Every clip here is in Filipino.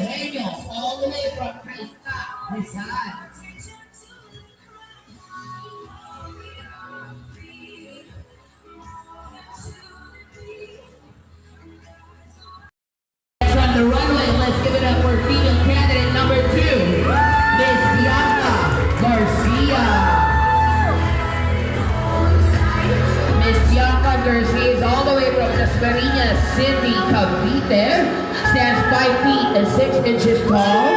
Moreño, all the way from Kaista, Rizal. On the runway, let's give it up for female candidate number 2, Miss Bianca Garcia. Miss Bianca Garcia is all the way from Dasmariñas City, Cavite, stands 5 feet and 6 inches tall,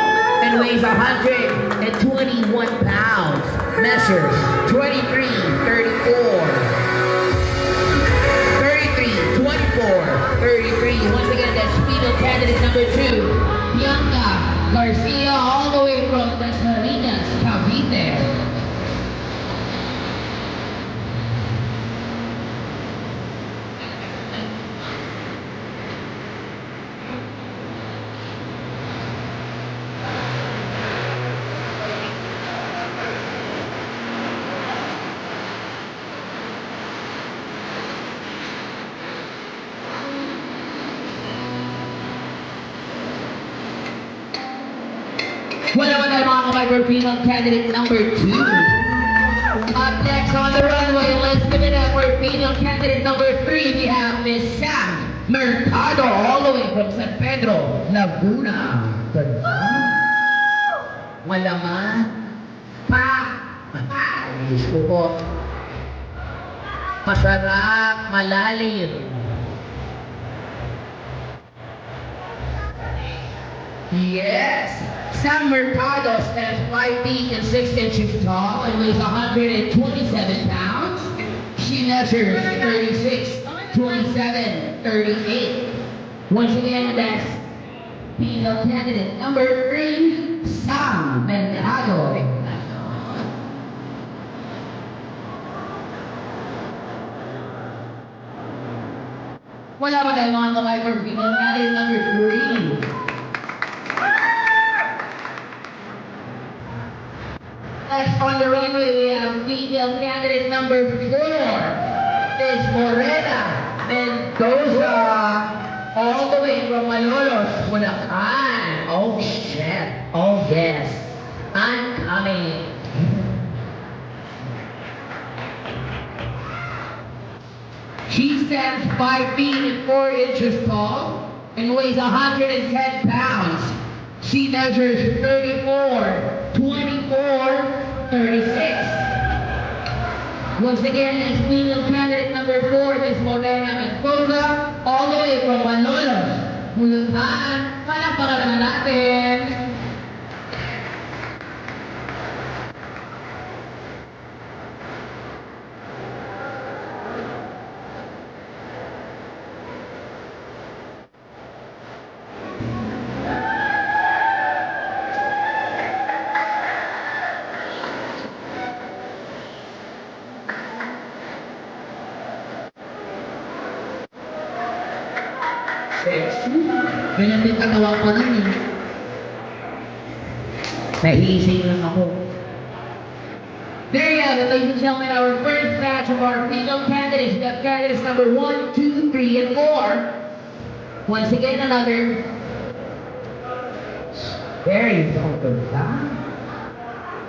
and weighs 121 pounds, measures 23, 34. 33. Once again, that's female candidate number 2, Bianca Garcia, all the way from Dasmariñas, Cavite. Wala tayo mga kabago, female candidate number 2. Up next on the runway, let's give it up for female candidate number 3. We have Miss Sam Mercado, all the way from San Pedro, Laguna. Malaman. Diyos ko po. Masarap, malalim. Yes! Sam Mercado stands 5 feet and 6 inches tall and weighs 127 pounds. She measures 36, 27, 38. Once again, that's female candidate number 3, Sam Mercado. Wala ba tayo mga kamay for female candidate number 3? Next on the runway, we have female candidate number 4, Miss Morena Mendoza, all the way from Malolos, Bulacan. Oh shit, oh yes, I'm coming. She stands 5 feet and 4 inches tall and weighs 110 pounds. She measures 34, 24, 36. Once again, it's female candidate number 4, Miss Morena Mendoza, all the way from Malolos, Bulacan. Palakpakan naman natin. Ganyan din kagawa ko nun eh. Naising lang ako. There you have it, ladies and gentlemen, our first batch of our female candidates. We have candidates number 1, 2, 3, and 4. Once again, another. Very focused, ha?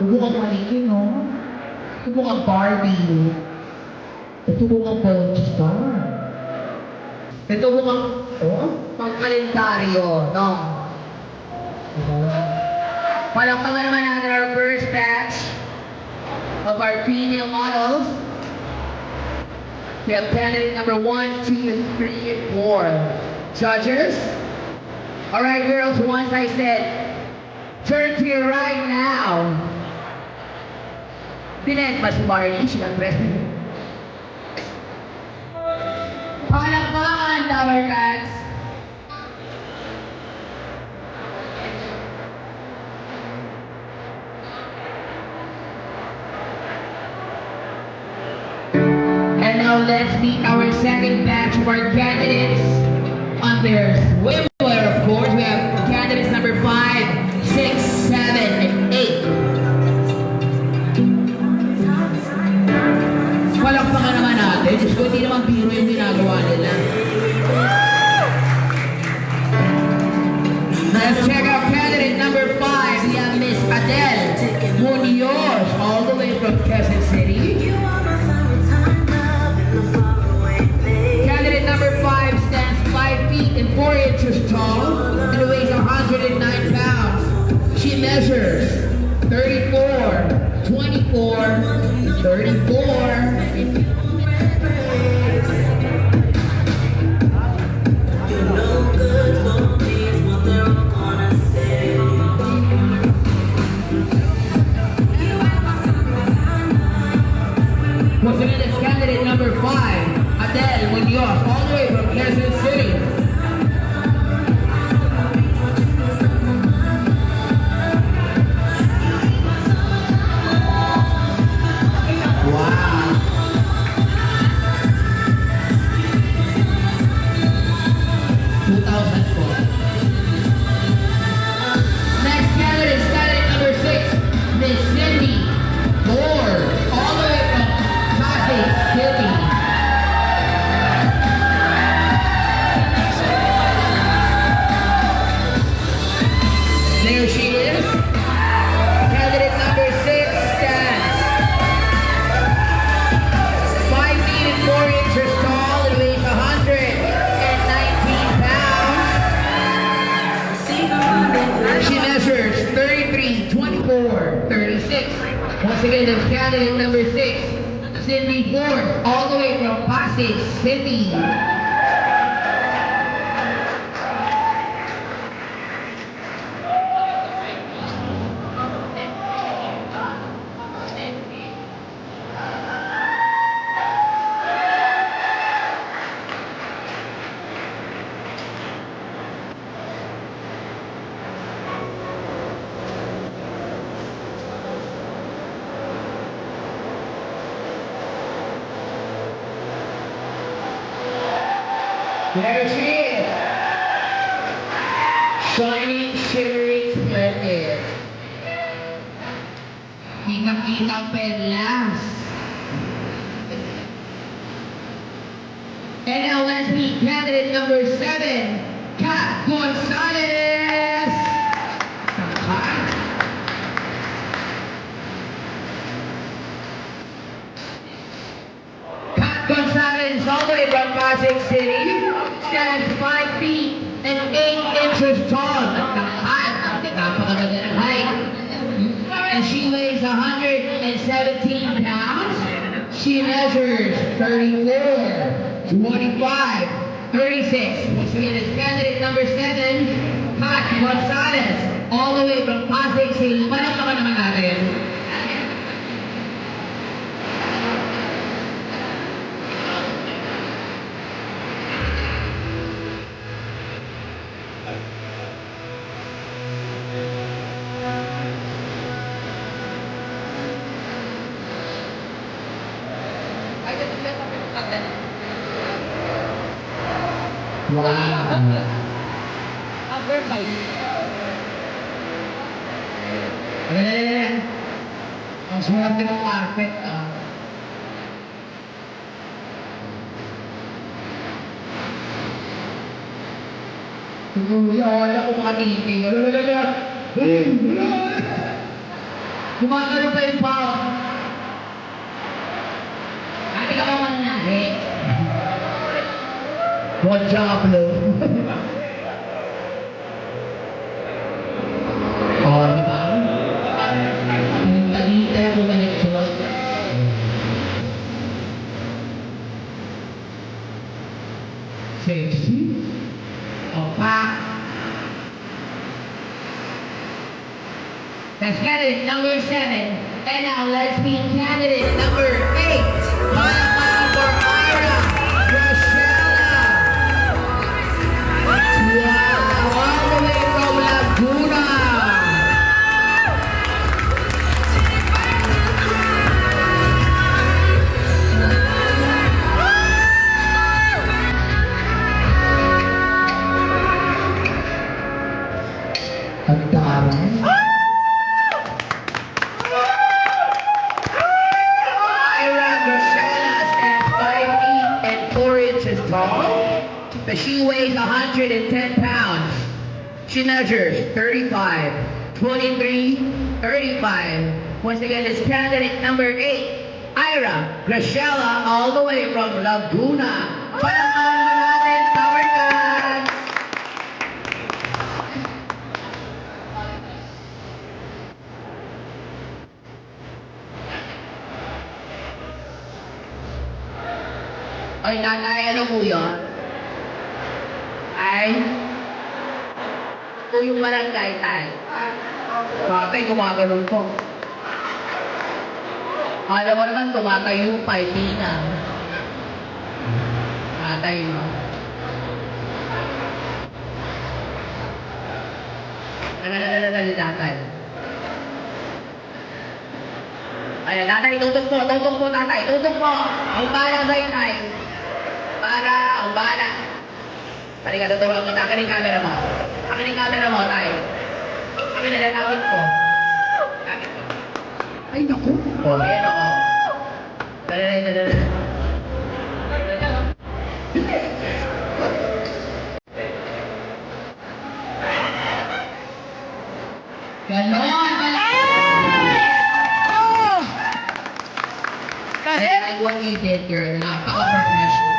Tubukang malikin, no? Tubukang Barbie. Tubukang Polestar. Ito mukhang, pang-kalendaryo, no? Palakpakan naman natin our first batch of our female models. We have candidate number 1, 2, 3, and 4. Judges? Alright girls, once I said, turn to your right now. Binet mas Marley, siyempre. Palakpakan, Tower Cats! And now let's meet our second batch of our candidates on their swimwear, of course. We have candidates number 5, 6, 7, and 8. Palakpakan naman natin. Diyos ko, hindi naman biro yung ginagawa nila. Let's check out measures 34, 24, 34. Once again, it's candidate number 5, Adele Munoz, all the way from Quezon City. Wow. Next candidate is candidate number 6, Miss Cindy Moore, all the way from Pasig City. There she is. Candidate number 6 stands 5 feet and 4 inches tall and weighs 119 pounds. She measures 33, 24, 36. Once again, that's candidate number 6, Cindy Ford, all the way from Pasig City. There she is. Shining, shimmering, splendid. Kitang-kitang perlas. And now let's meet candidate number 7, Kat Gonzalez. Kat Gonzalez, all the way from Pasig City, stands 5 feet and 8 inches tall. Napakaganda ng height. And she weighs 117 pounds. She measures 34, 25, 36. So it is candidate number 7, Kat Gonzalez, all the way from Pasig City. Palakpakan naman natin. Wow. Ang swerte ng carpet, ah. Wala ko makatingin. Gumagano pa yung pao. Ate ka pa mananari. Bon job, Lou. Oh, di ba? Talita ko ba nito? Sexy. Opa. That's candidate number 7. And now let's meet candidate number 8. Palakpakan for Ira Rosella. Wow, all the way from Laguna. Ang dami. But she weighs 110 pounds. She measures 35, 23, 35. Once again, it's candidate number 8, Ira Graciela, all the way from Laguna. Palakpakan natin, Tower Cats! Ay, nanay, ano po yun? Ay, ito yung barangay tayo. Tatay, gumagano'n po. Alam mo naman, tumatayo pa, hindi na. Tatay, no? Nanay, tatay. Ayan, tatay, tutok po, tatay, tutok po. Ang bala sa'yo, tay. Ang bala. Halika, tutulungan kita. Akin yung camera mo. Akin yung camera mo, tay. Akin na lalapit ko. Lapit ko. Ay, naku. O, ayan ako. Dali. Ganon! I like what you did, girl. Napaka-professional.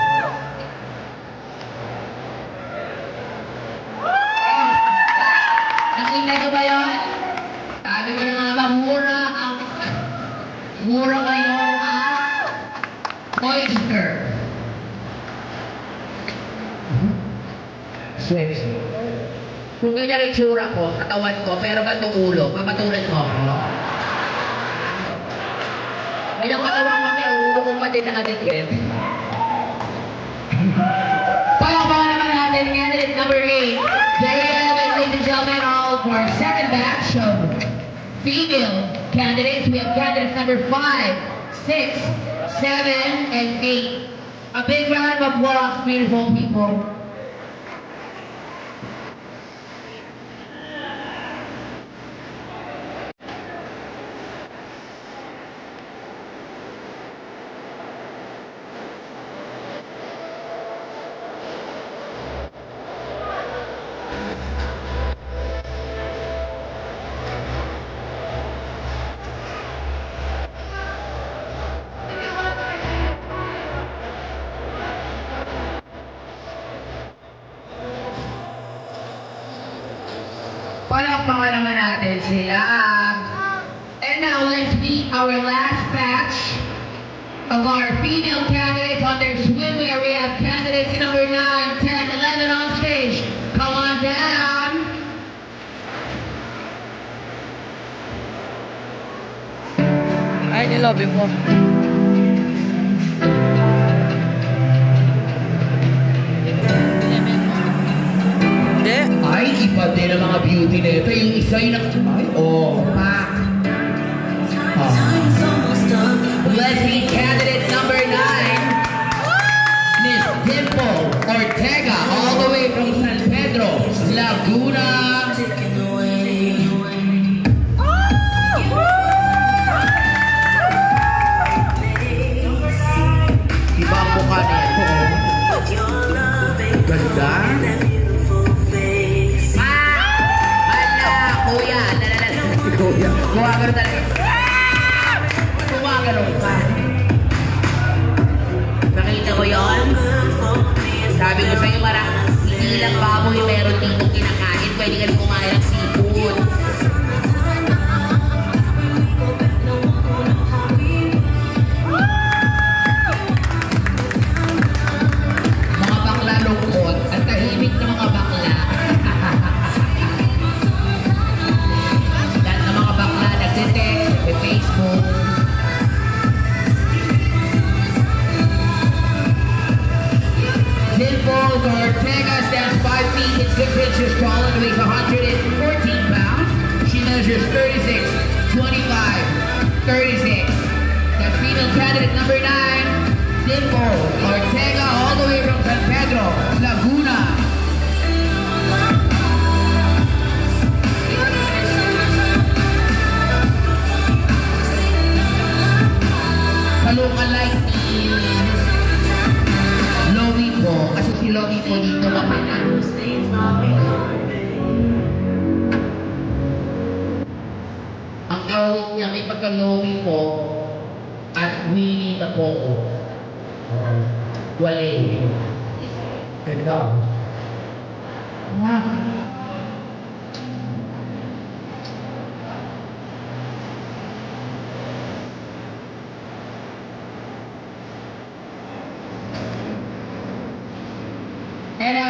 Nakita ko ba yun? Sabi ko na nga ba, mura kayo oyster. Sexy. Kung ganyan yung tsura ko, katawan ko, pero ba't yung ulo? Papatulan mo ako. May katawan ko, may ulo ko pa din nakadikit. Palakpakan naman natin candidate number 8. There you have it, ladies and gentlemen, all for our second batch of female candidates. We have candidates number 5, 6, 7, and 8. A big round of applause, beautiful people. Palakpakan naman natin sila. And now let's meet our last batch of our female candidates on their swimwear. We have candidates number 9, 10, 11 on stage. Come on down. Ay, nilobi mo. Hindi. Ay, iba din ang mga beauty na ito. Yung isa yung ay, pa. Let's meet candidate number 9, Miss Dimple Ortega, all the way from San Pedro, Laguna. Iba ang mukha na ito. Ganda. Kuya. Gumagano talaga. Gumagano ka. Nakita ko yun? Sabi ko sa'yo, hindi lang baboy meron dito kinakain. Pwede ka rin kumain ng seafood. Mga bakla lungkot. Ang tahimik na mga bakla. Facebook. Dimple Ortega stands 5 feet and 6 inches tall and weighs 114 pounds. She measures 36, 25, 36. That's female candidate number 9, Dimple Ortega, all the way from San Pedro, Laguna. Lookalike ni Lowy po, kasi si Lowy po dito mapana. Ang tawag niya may pagka-Lowy po at Winnie na po ko. Wale. Ganda.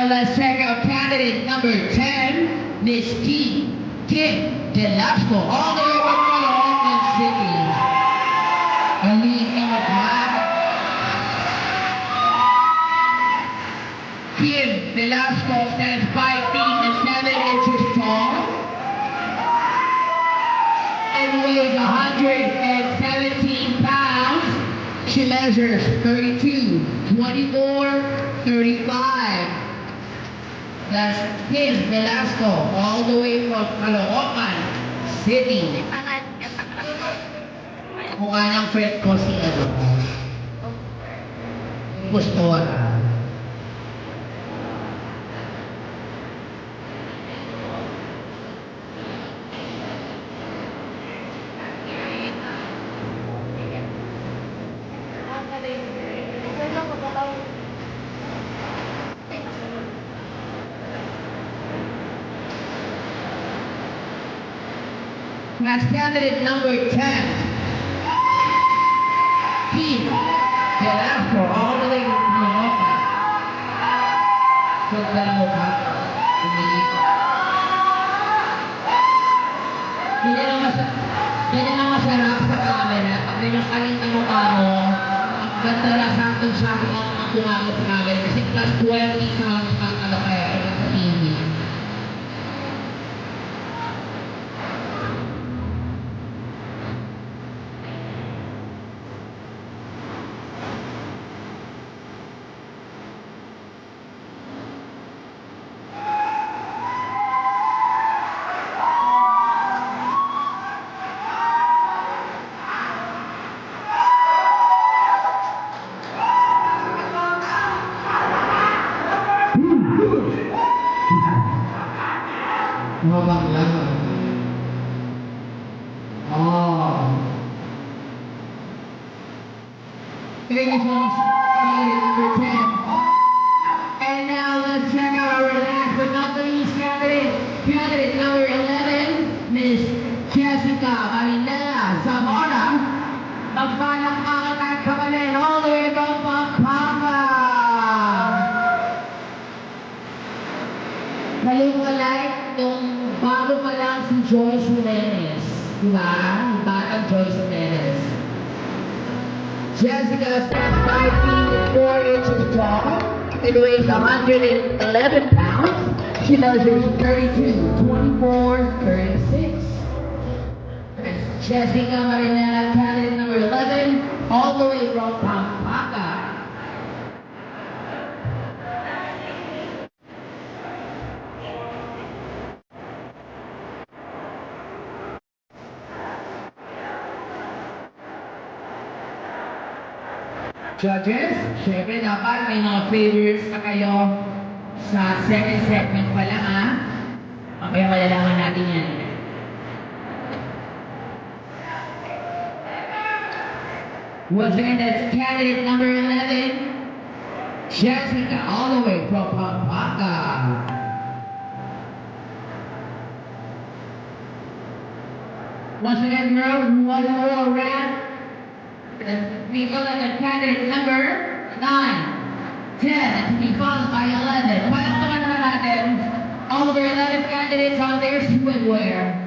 now let's check out candidate number 10, Miss Kim Velasco, all the way from Caloocan City. A lead in the black. Kim Velasco stands 5 feet and 7 inches tall and weighs 117 pounds. She measures 32, 24, 35. That's Kim Velasco, all the way from Caloocan City. Mukha ng friend ko si Pastora. That's candidate number 10. Kim Velasco, all the way from Caloocan. Sundan mo ka. Ganyan ang masarap sa camera. Pag ganyan kaling ang mukha mo, ang ganda na sakong-sakong ang kumamot sa camera. Kasi plus 20 ka ang ano kaya sa TV. Mabang lang. Oh. Thank you so much. Number 10. And now let's check out our last but not the least candidate. Candidate number 11, Miss Jessica Marinela Zamora. Magpalakpakan at kapalit all the way from Pampanga. Naliwalay nung bago pa lang si Joyce Jimenez. Diba? Yung batang Joyce Jimenez. Jessica stands 5 feet and 4 inches tall and weighs 111 pounds. She measures 32, 24, 36. Jessica Marinela, candidate number 11, all the way from Pampanga. Judges, syempre dapat may mga favors na kayo sa second segment pa lang ha. Mamaya malalaman natin yan. Once again, that's candidate number 11, Jessica, all the way from Pampanga. Once again, girls, one more round. We go at candidate number 9, 10, to be followed by 11. Palakpakan naman natin all of our 11 candidates on their swimwear.